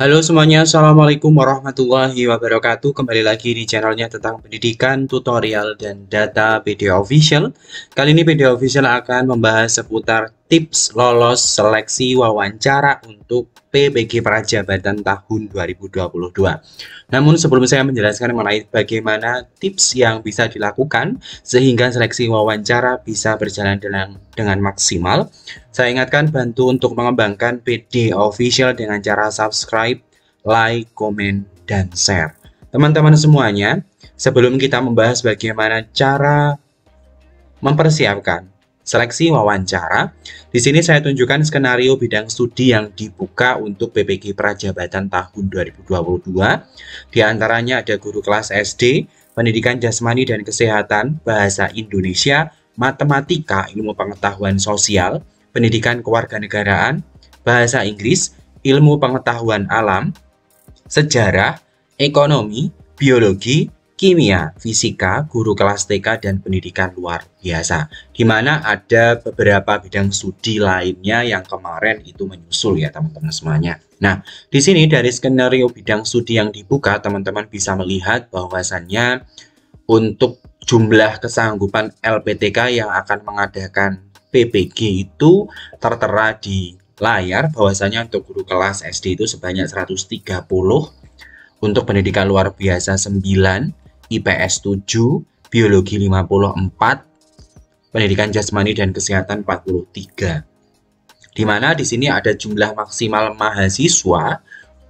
Halo semuanya, Assalamualaikum warahmatullahi wabarakatuh. Kembali lagi di channelnya tentang pendidikan, tutorial, dan data video official. Kali ini video official akan membahas seputar tips lolos seleksi wawancara untuk PPG Prajabatan tahun 2022. Namun sebelum saya menjelaskan mengenai bagaimana tips yang bisa dilakukan sehingga seleksi wawancara bisa berjalan dengan maksimal, saya ingatkan bantu untuk mengembangkan PD official dengan cara subscribe, like, komen, dan share. Teman-teman semuanya, sebelum kita membahas bagaimana cara mempersiapkan seleksi wawancara, di sini saya tunjukkan skenario bidang studi yang dibuka untuk PPG Prajabatan tahun 2022. Di antaranya ada guru kelas SD, pendidikan jasmani dan kesehatan, bahasa Indonesia, matematika, ilmu pengetahuan sosial, pendidikan kewarganegaraan, bahasa Inggris, ilmu pengetahuan alam, sejarah, ekonomi, biologi, kimia, fisika, guru kelas TK, dan pendidikan luar biasa. Di mana ada beberapa bidang studi lainnya yang kemarin itu menyusul ya teman-teman semuanya. Nah, di sini dari skenario bidang studi yang dibuka, teman-teman bisa melihat bahwasannya untuk jumlah kesanggupan LPTK yang akan mengadakan PPG itu tertera di layar bahwasanya untuk guru kelas SD itu sebanyak 130, untuk pendidikan luar biasa 9, IPS 7, biologi 54, pendidikan jasmani dan kesehatan 43. Di mana di sini ada jumlah maksimal mahasiswa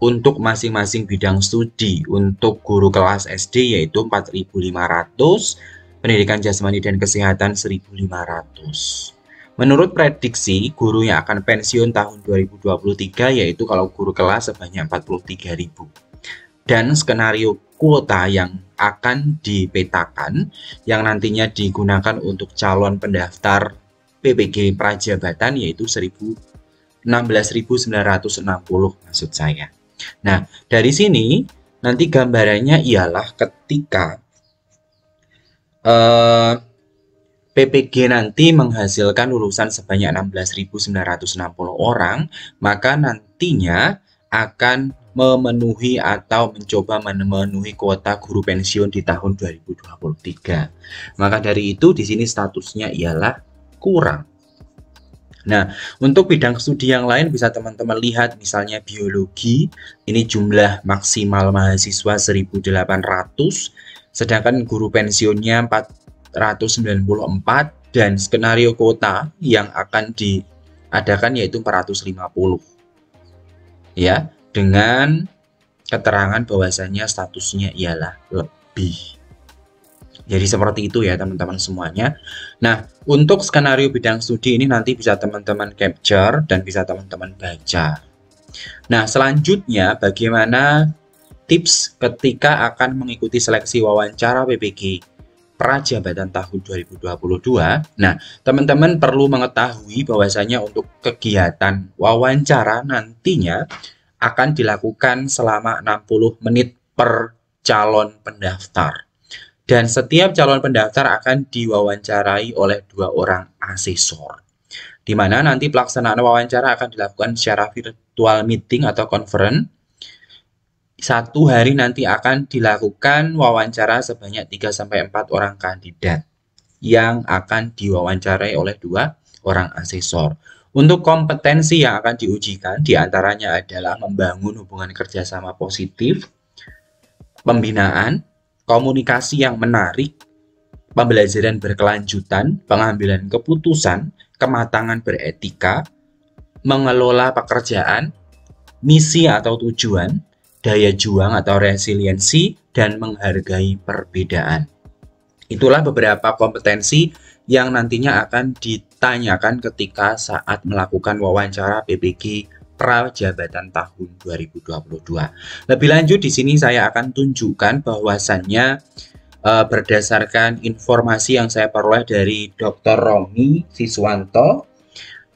untuk masing-masing bidang studi. Untuk guru kelas SD yaitu 4.500, pendidikan jasmani dan kesehatan 1.500. Menurut prediksi, guru yang akan pensiun tahun 2023 yaitu kalau guru kelas sebanyak 43.000. Dan skenario kuota yang akan dipetakan yang nantinya digunakan untuk calon pendaftar PPG Prajabatan yaitu 16.960 maksud saya. Nah, dari sini nanti gambarannya ialah ketika PPG nanti menghasilkan lulusan sebanyak 16.960 orang, maka nantinya akan memenuhi atau mencoba memenuhi kuota guru pensiun di tahun 2023. Maka dari itu di sini statusnya ialah kurang. Nah, untuk bidang studi yang lain bisa teman-teman lihat misalnya biologi, ini jumlah maksimal mahasiswa 1.800, sedangkan guru pensiunnya 494 dan skenario kuota yang akan diadakan yaitu 450. Ya, dengan keterangan bahwasannya statusnya ialah lebih. Jadi seperti itu ya teman-teman semuanya. Nah, untuk skenario bidang studi ini nanti bisa teman-teman capture dan bisa teman-teman baca. Nah, selanjutnya bagaimana tips ketika akan mengikuti seleksi wawancara PPG Prajabatan tahun 2022. Nah, teman-teman perlu mengetahui bahwasanya untuk kegiatan wawancara nantinya akan dilakukan selama 60 menit per calon pendaftar. Dan setiap calon pendaftar akan diwawancarai oleh 2 orang asesor. Di mana nanti pelaksanaan wawancara akan dilakukan secara virtual meeting atau conference. 1 hari nanti akan dilakukan wawancara sebanyak 3-4 orang kandidat yang akan diwawancarai oleh 2 orang asesor. Untuk kompetensi yang akan diujikan diantaranya adalah membangun hubungan kerjasama positif, pembinaan, komunikasi yang menarik, pembelajaran berkelanjutan, pengambilan keputusan, kematangan beretika, mengelola pekerjaan, misi atau tujuan, daya juang atau resiliensi, dan menghargai perbedaan. Itulah beberapa kompetensi yang nantinya akan ditanyakan ketika saat melakukan wawancara PPG Prajabatan tahun 2022. Lebih lanjut di sini saya akan tunjukkan bahwasannya berdasarkan informasi yang saya peroleh dari Dr. Romi Siswanto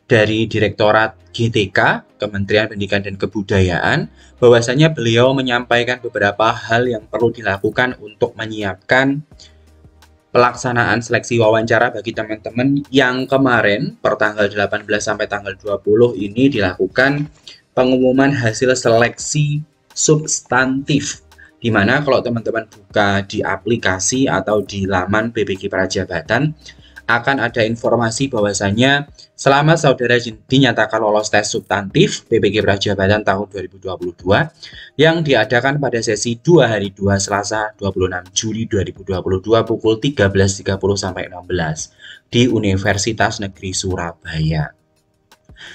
dari Direktorat GTK Kementerian Pendidikan dan Kebudayaan, bahwasanya beliau menyampaikan beberapa hal yang perlu dilakukan untuk menyiapkan pelaksanaan seleksi wawancara bagi teman-teman yang kemarin per tanggal 18 sampai tanggal 20 ini dilakukan pengumuman hasil seleksi substantif. Di mana kalau teman-teman buka di aplikasi atau di laman PBG Prajabatan, akan ada informasi bahwasanya selama saudara dinyatakan lolos tes substantif PBG Prajabatan tahun 2022 yang diadakan pada sesi 2 hari 2 Selasa 26 Juli 2022 pukul 13.30 sampai 16 di Universitas Negeri Surabaya.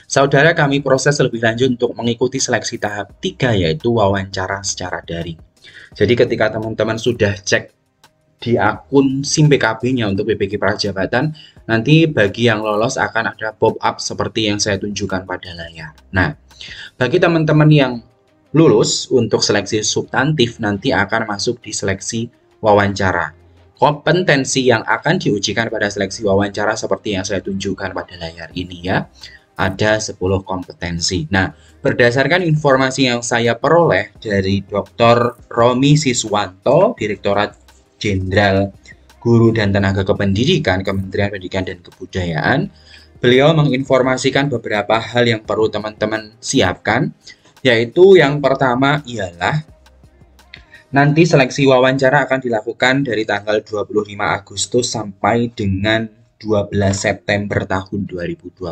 Saudara, kami proses lebih lanjut untuk mengikuti seleksi tahap 3 yaitu wawancara secara daring. Jadi ketika teman-teman sudah cek di akun SIM PKB-nya untuk PBG Prajabatan, nanti bagi yang lolos akan ada pop-up seperti yang saya tunjukkan pada layar. Nah, bagi teman-teman yang lulus untuk seleksi substantif nanti akan masuk di seleksi wawancara. Kompetensi yang akan diujikan pada seleksi wawancara seperti yang saya tunjukkan pada layar ini ya. Ada 10 kompetensi. Nah, berdasarkan informasi yang saya peroleh dari Dr. Romi Siswanto, Direktorat Jenderal Guru dan Tenaga Kependidikan, Kementerian Pendidikan dan Kebudayaan, beliau menginformasikan beberapa hal yang perlu teman-teman siapkan, yaitu yang pertama ialah nanti seleksi wawancara akan dilakukan dari tanggal 25 Agustus sampai dengan 12 September tahun 2022.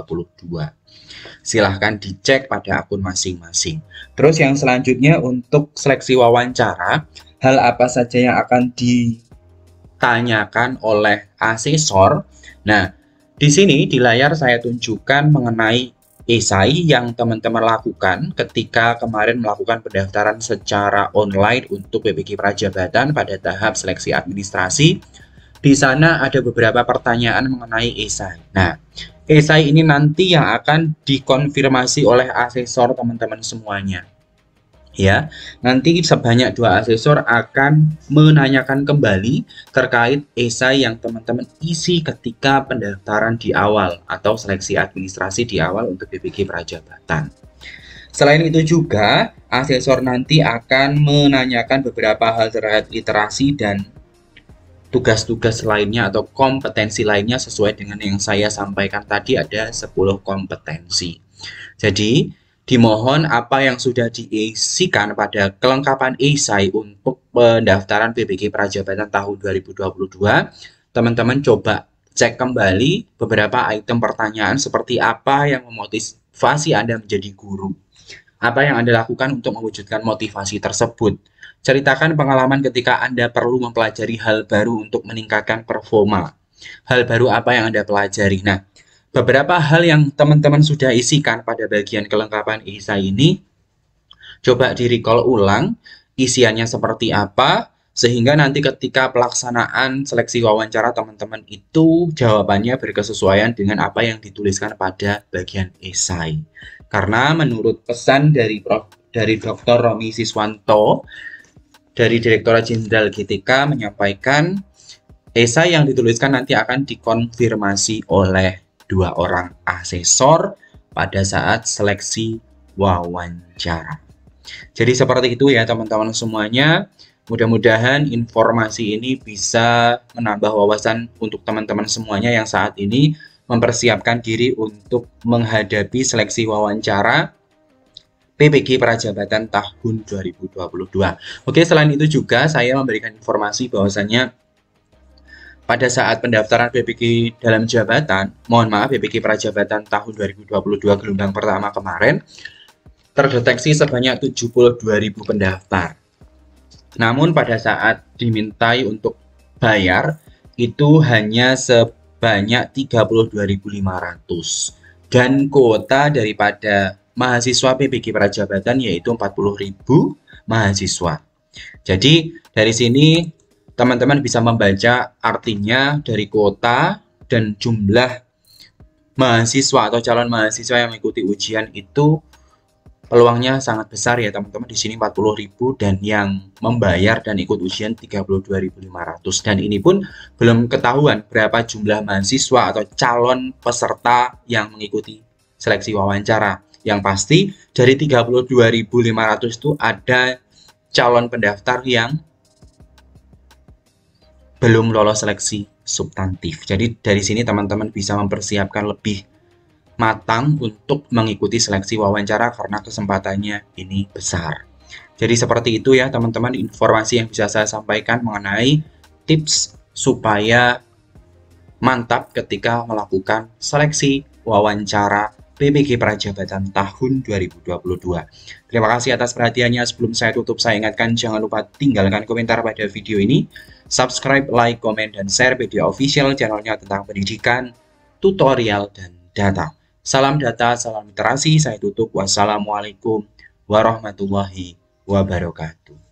Silahkan dicek pada akun masing-masing. Terus yang selanjutnya untuk seleksi wawancara, hal apa saja yang akan ditanyakan oleh asesor. Nah, di sini di layar saya tunjukkan mengenai esai yang teman-teman lakukan ketika kemarin melakukan pendaftaran secara online untuk PBG Prajabatan pada tahap seleksi administrasi. Di sana ada beberapa pertanyaan mengenai esai. Nah, esai ini nanti yang akan dikonfirmasi oleh asesor teman-teman semuanya. Ya, nanti sebanyak 2 asesor akan menanyakan kembali terkait esai yang teman-teman isi ketika pendaftaran di awal atau seleksi administrasi di awal untuk PBG Prajabatan. Selain itu juga, asesor nanti akan menanyakan beberapa hal terkait literasi dan tugas-tugas lainnya atau kompetensi lainnya sesuai dengan yang saya sampaikan tadi, ada 10 kompetensi. Jadi, dimohon apa yang sudah diisikan pada kelengkapan esai untuk pendaftaran PBG Prajabatan tahun 2022, teman-teman coba cek kembali beberapa item pertanyaan seperti apa yang memotivasi Anda menjadi guru. Apa yang Anda lakukan untuk mewujudkan motivasi tersebut? Ceritakan pengalaman ketika Anda perlu mempelajari hal baru untuk meningkatkan performa. Hal baru apa yang Anda pelajari? Nah, beberapa hal yang teman-teman sudah isikan pada bagian kelengkapan esai ini, coba di-recall ulang isiannya seperti apa, sehingga nanti ketika pelaksanaan seleksi wawancara teman-teman itu jawabannya berkesesuaian dengan apa yang dituliskan pada bagian esai. Karena menurut pesan dari Dr. Romi Siswanto dari Direktorat Jenderal GTK menyampaikan esai yang dituliskan nanti akan dikonfirmasi oleh 2 orang asesor pada saat seleksi wawancara. Jadi seperti itu ya teman-teman semuanya. Mudah-mudahan informasi ini bisa menambah wawasan untuk teman-teman semuanya yang saat ini mempersiapkan diri untuk menghadapi seleksi wawancara PBG Prajabatan tahun 2022. Oke, selain itu juga saya memberikan informasi bahwasannya pada saat pendaftaran PBG dalam jabatan, PBG Prajabatan tahun 2022 gelombang pertama kemarin, terdeteksi sebanyak 72.000 pendaftar. Namun pada saat dimintai untuk bayar, itu hanya sebanyak 32.500. Dan kuota daripada mahasiswa PBG Prajabatan yaitu 40.000 mahasiswa. Jadi dari sini teman-teman bisa membaca artinya dari kuota dan jumlah mahasiswa atau calon mahasiswa yang mengikuti ujian itu peluangnya sangat besar ya teman-teman. Di sini 40.000 dan yang membayar dan ikut ujian 32.500. Dan ini pun belum ketahuan berapa jumlah mahasiswa atau calon peserta yang mengikuti seleksi wawancara. Yang pasti dari 32.500 itu ada calon pendaftar yang belum lolos seleksi substantif. Jadi dari sini teman-teman bisa mempersiapkan lebih matang untuk mengikuti seleksi wawancara karena kesempatannya ini besar. Jadi seperti itu ya teman-teman informasi yang bisa saya sampaikan mengenai tips supaya mantap ketika melakukan seleksi wawancara PPG Prajabatan tahun 2022. Terima kasih atas perhatiannya. Sebelum saya tutup, saya ingatkan jangan lupa tinggalkan komentar pada video ini, subscribe, like, komen, dan share video official channelnya tentang pendidikan, tutorial, dan data. Salam data, salam literasi. Saya tutup. Wassalamualaikum warahmatullahi wabarakatuh.